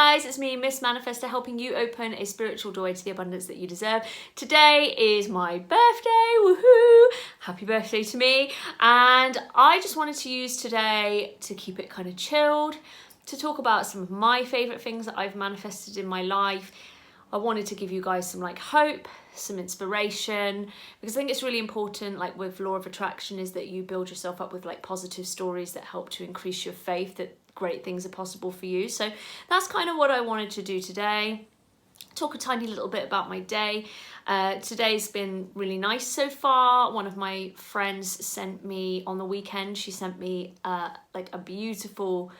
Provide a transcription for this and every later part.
guys, it's me, Miss Manifester, helping you open a spiritual doorway to the abundance that you deserve. Today is my birthday, woohoo! Happy birthday to me. And I just wanted to use today to keep it kind of chilled, to talk about some of my favourite things that I've manifested in my life. I wanted to give you guys some hope, some inspiration, because I think it's really important, like with law of attraction, is that you build yourself up with positive stories that help to increase your faith that great things are possible for you. So that's kind of what I wanted to do today. Talk a tiny little bit about my day. Today's been really nice so far. One of my friends sent me on the weekend, she sent me a beautiful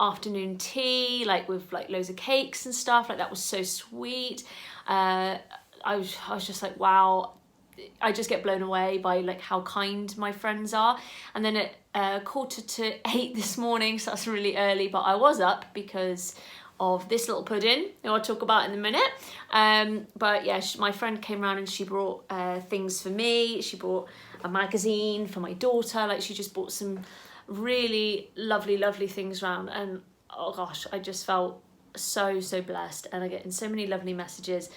afternoon tea, with loads of cakes and stuff. That was so sweet. I was just like, wow. I just get blown away by how kind my friends are. And then at 7:45 this morning, so that's really early, but I was up because of this little pudding who I'll talk about in a minute. But yeah, my friend came around and she brought things for me. She brought a magazine for my daughter. She just bought some really lovely things around, and oh gosh, I just felt so blessed, and I get in so many lovely messages.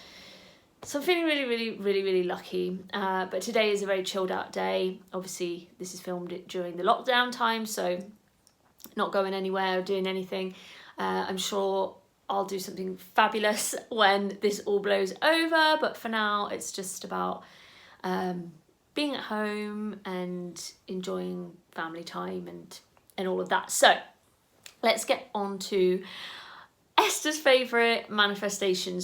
So I'm feeling really lucky. But today is a very chilled out day. Obviously, this is filmed during the lockdown time, so not going anywhere or doing anything. I'm sure I'll do something fabulous when this all blows over. But for now, it's just about being at home and enjoying family time and all of that. So let's get on to Esther's favourite manifestation.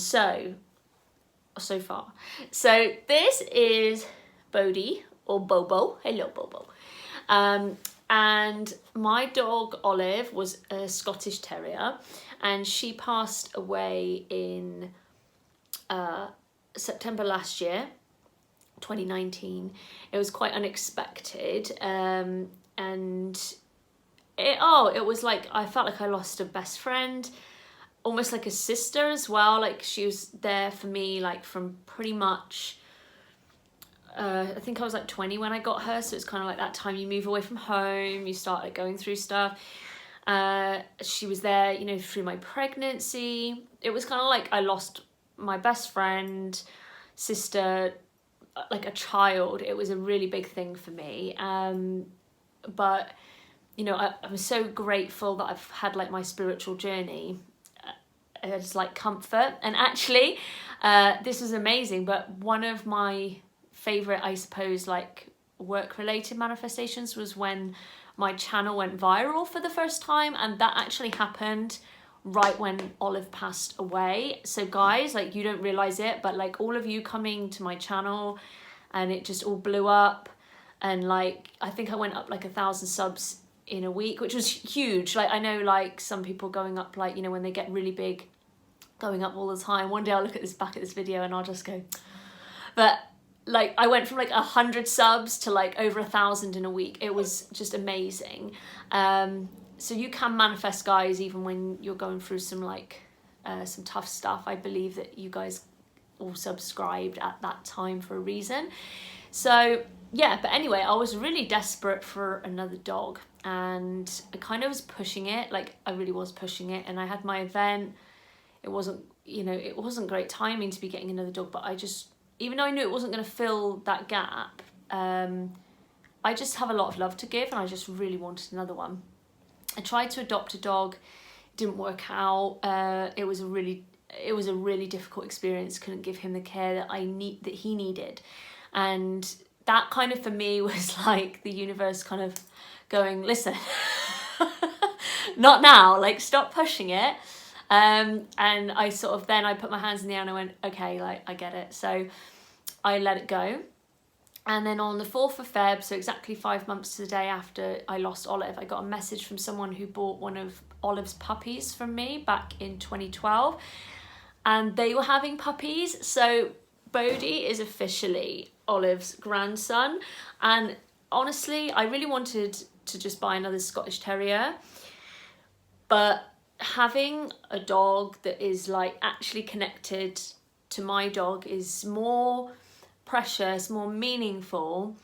So far. So this is Bodhi, or Bobo. Hello, Bobo. And my dog Olive was a Scottish Terrier, and she passed away in September last year, 2019. It was quite unexpected, and it was I felt like I lost a best friend, almost like a sister as well. She was there for me from pretty much I think I was 20 when I got her, so it's kind of that time you move away from home, you start going through stuff. She was there through my pregnancy. It was kind of I lost my best friend, sister, a child. It was a really big thing for me, but I'm so grateful that I've had my spiritual journey. It's comfort. And actually this was amazing, but one of my favorite, I suppose, work related manifestations was when my channel went viral for the first time, and that actually happened right when Olive passed away. So guys, you don't realize it, but all of you coming to my channel, and it just all blew up, and I think I went up 1,000 subs in a week, which was huge. I know some people going up when they get really big, going up all the time. One day I'll look at back at this video and I'll just go, but I went from 100 subs to over 1,000 in a week. It was just amazing. So you can manifest, guys, even when you're going through some tough stuff. I believe that you guys all subscribed at that time for a reason. So yeah, but anyway, I was really desperate for another dog, and I kind of was pushing it. I really was pushing it, and I had my event. It wasn't great timing to be getting another dog, but I just, even though I knew it wasn't going to fill that gap, I just have a lot of love to give, and I just really wanted another one. I tried to adopt a dog, didn't work out. It was a really difficult experience. Couldn't give him the care that he needed, and that kind of for me was the universe kind of going, listen, not now. Stop pushing it. And I I put my hands in the air and I went, okay, I get it. So I let it go. And then on the 4th of Feb, so exactly 5 months to the day after I lost Olive, I got a message from someone who bought one of Olive's puppies from me back in 2012. And they were having puppies. So Bodhi is officially Olive's grandson. And honestly, I really wanted to just buy another Scottish Terrier. But having a dog that is actually connected to my dog is more precious, more meaningful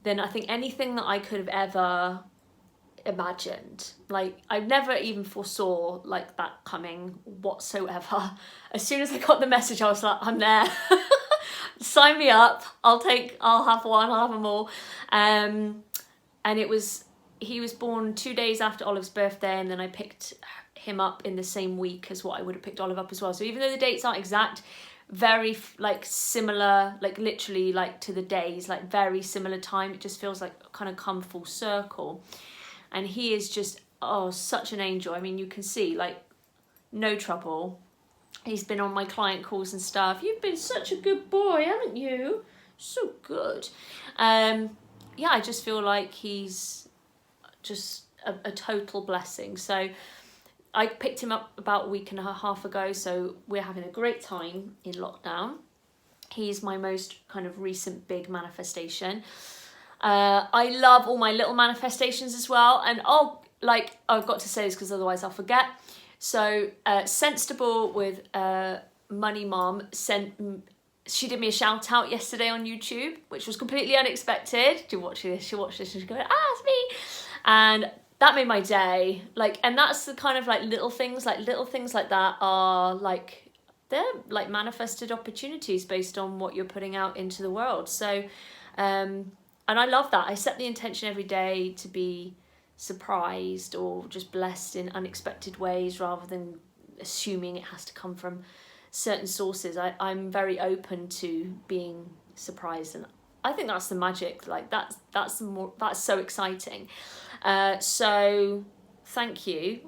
than I think anything that I could have ever imagined. Like, I never even foresaw like that coming whatsoever. As soon as I got the message, I was like, I'm there. Sign me up. I'll have one, I'll have them all. And he was born 2 days after Olive's birthday, and then I picked him up in the same week as what I would have picked Olive up as well. So even though the dates aren't exact, very like similar, like literally like to the days, like very similar time. It just feels like kind of come full circle. And he is just, oh, such an angel. I mean, you can see, like, no trouble. He's been on my client calls and stuff. You've been such a good boy, haven't you? So good. Yeah, I just feel like he's just a total blessing. So I picked him up about a week and a half ago, so we're having a great time in lockdown. He's my most kind of recent big manifestation. I love all my little manifestations as well. And I've got to say this because otherwise I'll forget. So Sensible with Money Mom she did me a shout out yesterday on YouTube, which was completely unexpected. She'll watch this and she'll go, it's me. And that made my day. Like, and that's the kind of like little things like that are like, they're like manifested opportunities based on what you're putting out into the world. So, and I love that. I set the intention every day to be surprised or just blessed in unexpected ways rather than assuming it has to come from certain sources. I'm very open to being surprised, and I think that's the magic. Like that's so exciting. So thank you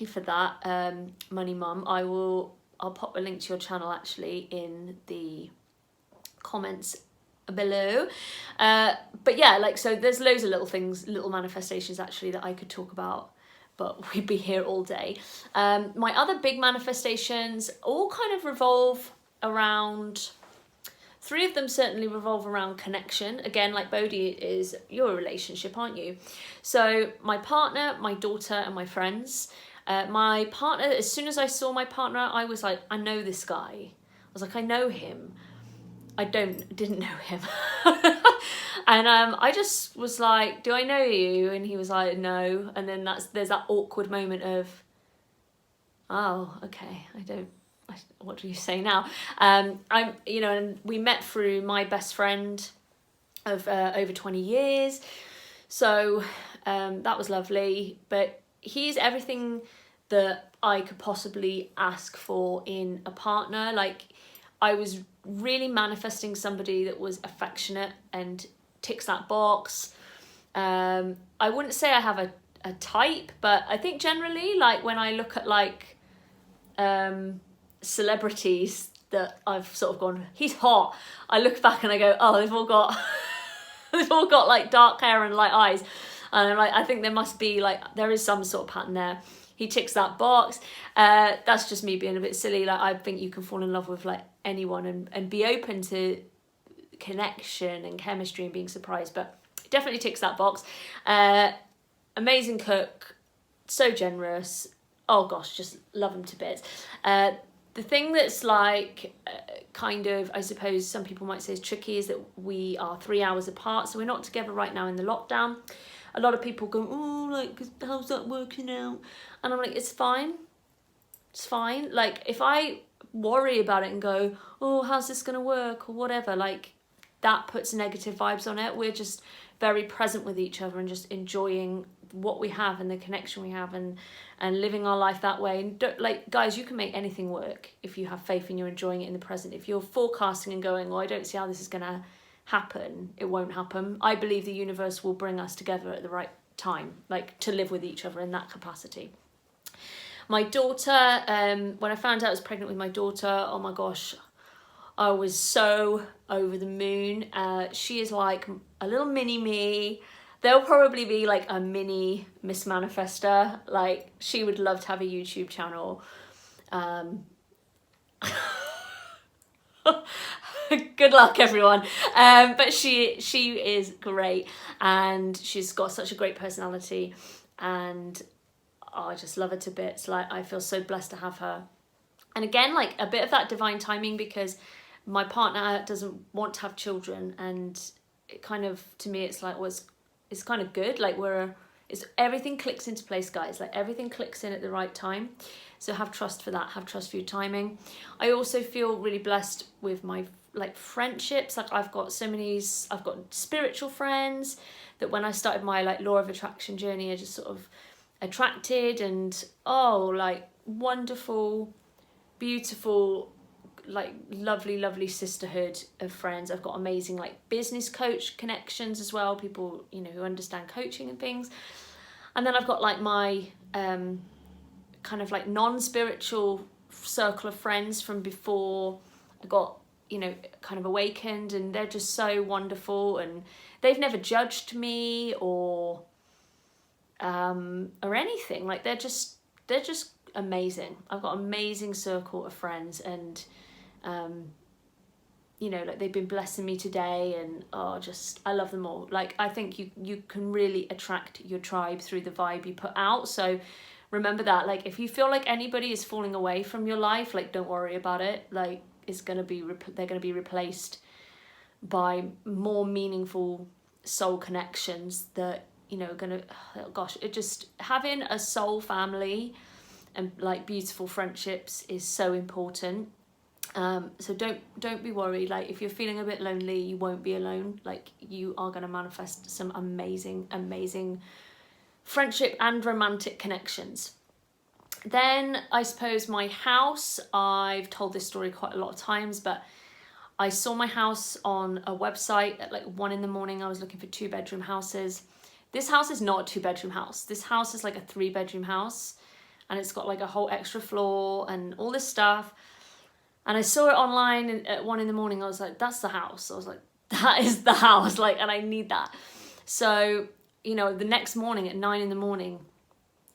for that, Money Mum. I'll pop a link to your channel actually in the comments below. But yeah, like, so there's loads of little manifestations actually that I could talk about, but we'd be here all day. My other big manifestations all kind of revolve around, 3 of them certainly revolve around connection. Again, like Bodhi you're a relationship, aren't you? So my partner, my daughter, and my friends. My partner, as soon as I saw my partner, I was like, I know this guy. I was like, I know him. I didn't know him. And I just was like, do I know you? And he was like, no. And then there's that awkward moment of, oh, okay, what do you say now? And we met through my best friend of over 20 years. So that was lovely. But he's everything that I could possibly ask for in a partner. Like, I was really manifesting somebody that was affectionate and ticks that box. I wouldn't say I have a type, but I think generally, like, when I look at like celebrities that I've sort of gone, he's hot, I look back and I go, oh, they've all got like dark hair and light eyes, and I'm like, I think there must be like, there is some sort of pattern there. He ticks that box. That's just me being a bit silly. Like, I think you can fall in love with like anyone and be open to connection and chemistry and being surprised, but definitely ticks that box. Amazing cook, so generous. Oh gosh, just love him to bits. The thing that's like kind of, I suppose some people might say is tricky, is that we are 3 hours apart, so we're not together right now in the lockdown. A lot of people go, oh, like, how's that working out? And I'm like, it's fine. It's fine. Like, if I worry about it and go, oh, how's this going to work or whatever, like, that puts negative vibes on it. We're just very present with each other and just enjoying what we have and the connection we have and living our life that way. And like, guys, you can make anything work if you have faith and you're enjoying it in the present. If you're forecasting and going, well, I don't see how this is going to happen, it won't happen. I believe the universe will bring us together at the right time, like, to live with each other in that capacity. My daughter, when I found out I was pregnant with my daughter, oh my gosh, I was so over the moon. She is like a little mini me. There'll probably be like a mini Miss Manifester. Like, she would love to have a YouTube channel. Good luck, everyone. But she is great, and she's got such a great personality, and I just love her to bits. Like, I feel so blessed to have her. And again, like, a bit of that divine timing, because my partner doesn't want to have children, and it kind of, to me, it's like, well, it's kind of good. Like, everything clicks into place, guys. Like everything clicks in at the right time. So have trust for that, have trust for your timing. I also feel really blessed with my like friendships. Like I've got spiritual friends that when I started my like law of attraction journey, I just sort of attracted, and like wonderful, beautiful, like lovely sisterhood of friends. I've got amazing like business coach connections as well, people, you know, who understand coaching and things. And then I've got like my kind of like non-spiritual circle of friends from before I got, you know, kind of awakened, and they're just so wonderful, and they've never judged me or anything. Like they're just amazing. I've got an amazing circle of friends, and you know, like they've been blessing me today, and I love them all. Like I think you can really attract your tribe through the vibe you put out. So remember that. Like if you feel like anybody is falling away from your life, like don't worry about it. Like they're gonna be replaced by more meaningful soul connections that, you know, it just, having a soul family and like beautiful friendships is so important. So don't be worried. Like if you're feeling a bit lonely, you won't be alone. Like you are going to manifest some amazing friendship and romantic connections. Then I suppose my house, I've told this story quite a lot of times, but I saw my house on a website at like 1 a.m. I was looking for 2-bedroom houses. This house is not a 2-bedroom house. This house is like a 3-bedroom house, and it's got like a whole extra floor and all this stuff. And I saw it online at 1 a.m. I was like, that's the house. I was like, that is the house. Like, and I need that. So, you know, the next morning at 9 a.m,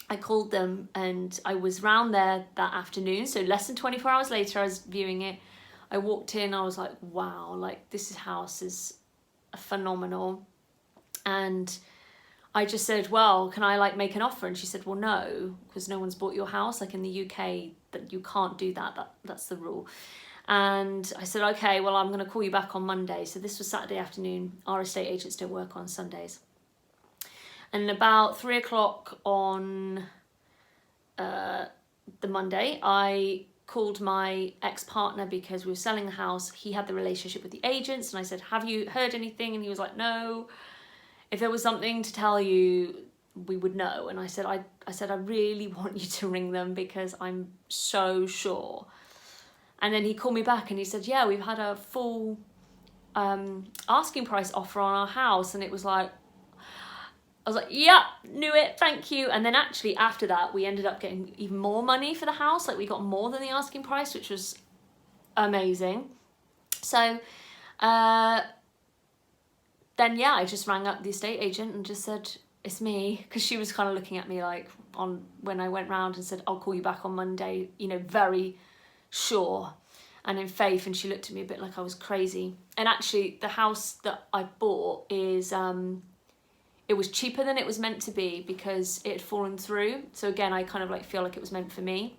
I called them, and I was round there that afternoon. So less than 24 hours later, I was viewing it. I walked in, I was like, wow, like this house is phenomenal. And I just said, well, can I like make an offer? And she said, well, no, because no one's bought your house. Like in the UK, that you can't do that. That's the rule. And I said, okay, well, I'm going to call you back on Monday. So this was Saturday afternoon. Our estate agents don't work on Sundays. And about 3 o'clock on the Monday, I called my ex-partner because we were selling the house. He had the relationship with the agents, and I said, have you heard anything? And he was like, no. If there was something to tell you, we would know. And I said, I really want you to ring them because I'm so sure. And then he called me back and he said, yeah, we've had a full asking price offer on our house. And it was like, I was like, yeah, knew it, thank you. And then actually after that, we ended up getting even more money for the house. Like we got more than the asking price, which was amazing. So then, yeah, I just rang up the estate agent and just said, it's me. Because she was kind of looking at me like when I went round and said, I'll call you back on Monday, you know, very sure and in faith. And she looked at me a bit like I was crazy. And actually the house that I bought is... it was cheaper than it was meant to be because it had fallen through. So again, I kind of like feel like it was meant for me.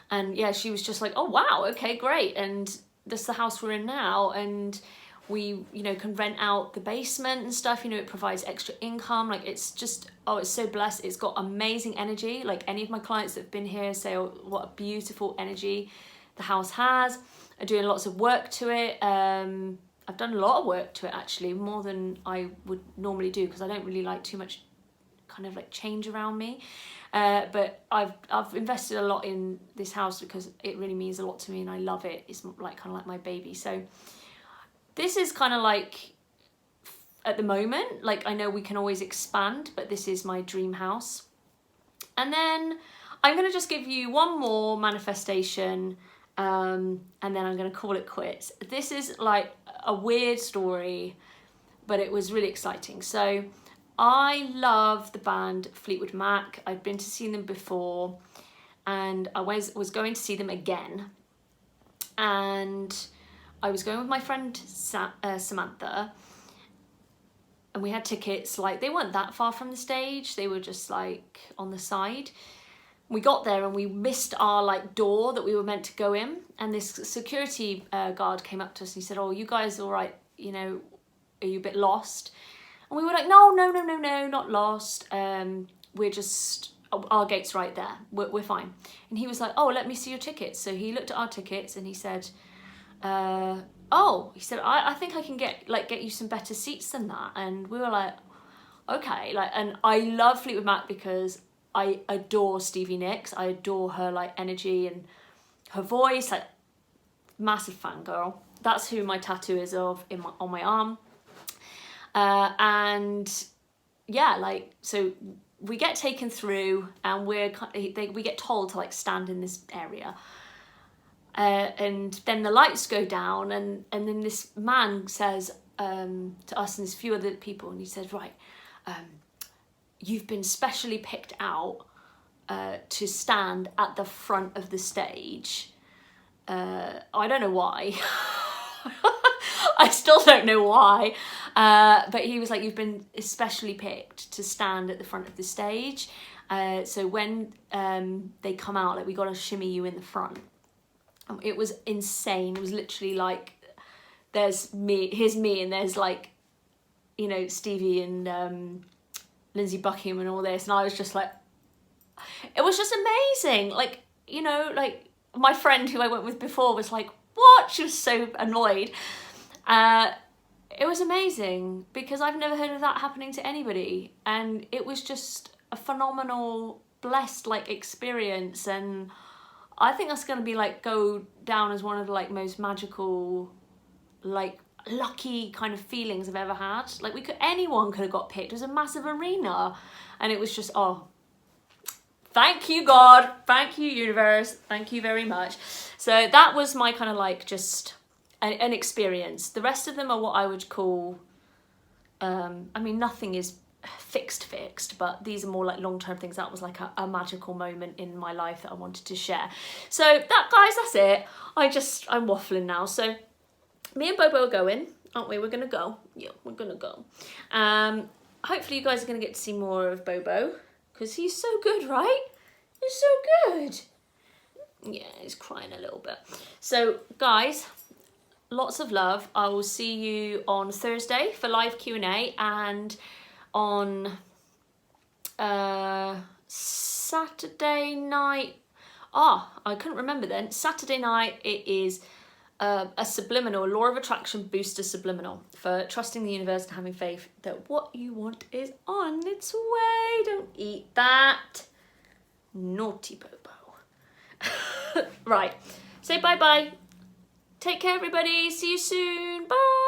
And yeah, she was just like, oh wow, okay, great. And this is the house we're in now. And we, you know, can rent out the basement and stuff. You know, it provides extra income. Like it's just, it's so blessed. It's got amazing energy. Like any of my clients that have been here say, oh, what a beautiful energy the house has. I'm doing lots of work to it. I've done a lot of work to it actually, more than I would normally do because I don't really like too much kind of like change around me. But I've invested a lot in this house because it really means a lot to me and I love it. It's like kind of like my baby. So this is kind of like at the moment, like I know we can always expand, but this is my dream house. And then I'm going to just give you one more manifestation and then I'm going to call it quits. This is like a weird story, but it was really exciting. So I love the band Fleetwood Mac. I'd been to see them before and I was going to see them again. And I was going with my friend Samantha, and we had tickets. Like they weren't that far from the stage. They were just like on the side. We got there and we missed our like door that we were meant to go in, and this security guard came up to us and he said, oh, you guys all right, you know, are you a bit lost? And we were like, no, not lost. We're just, our gate's right there. We're fine. And he was like, oh, let me see your tickets. So he looked at our tickets and he said, he said, I think I can get you some better seats than that. And we were like, okay. And I love Fleetwood Mac because I adore Stevie Nicks. I adore her energy and her voice, massive fangirl. That's who my tattoo is of on my arm. And yeah, so we get taken through and we get told to stand in this area. And then the lights go down and then this man says to us and there's a few other people, and he said, right, you've been specially picked out to stand at the front of the stage. I don't know why. I still don't know why. But he was like, you've been especially picked to stand at the front of the stage. So when they come out, we got to shimmy you in the front. It was insane. It was literally there's here's me, and there's Stevie and Lindsey Buckingham and all this. And I was just it was just amazing. My friend who I went with before was like, what? She was so annoyed. It was amazing because I've never heard of that happening to anybody. And it was just a phenomenal, blessed experience. And I think that's going to be go down as one of the most magical, lucky kind of feelings I've ever had. Anyone could have got picked. It was a massive arena. And it was just, thank you, God. Thank you, universe. Thank you very much. So that was my kind of just an experience. The rest of them are what I would call, nothing is fixed, but these are more long-term things. That was a magical moment in my life that I wanted to share. So that, guys, that's it. I'm waffling now. So me and Bobo are going, aren't we? We're going to go. Yeah, we're going to go. Hopefully you guys are going to get to see more of Bobo because he's so good, right? He's so good. Yeah, he's crying a little bit. So, guys, lots of love. I will see you on Thursday for live Q&A and on Saturday night. I couldn't remember then. Saturday night it is a subliminal, law of attraction booster subliminal for trusting the universe and having faith that what you want is on its way. Don't eat that. Naughty Bobo. Right. Say bye-bye. Take care, everybody. See you soon. Bye.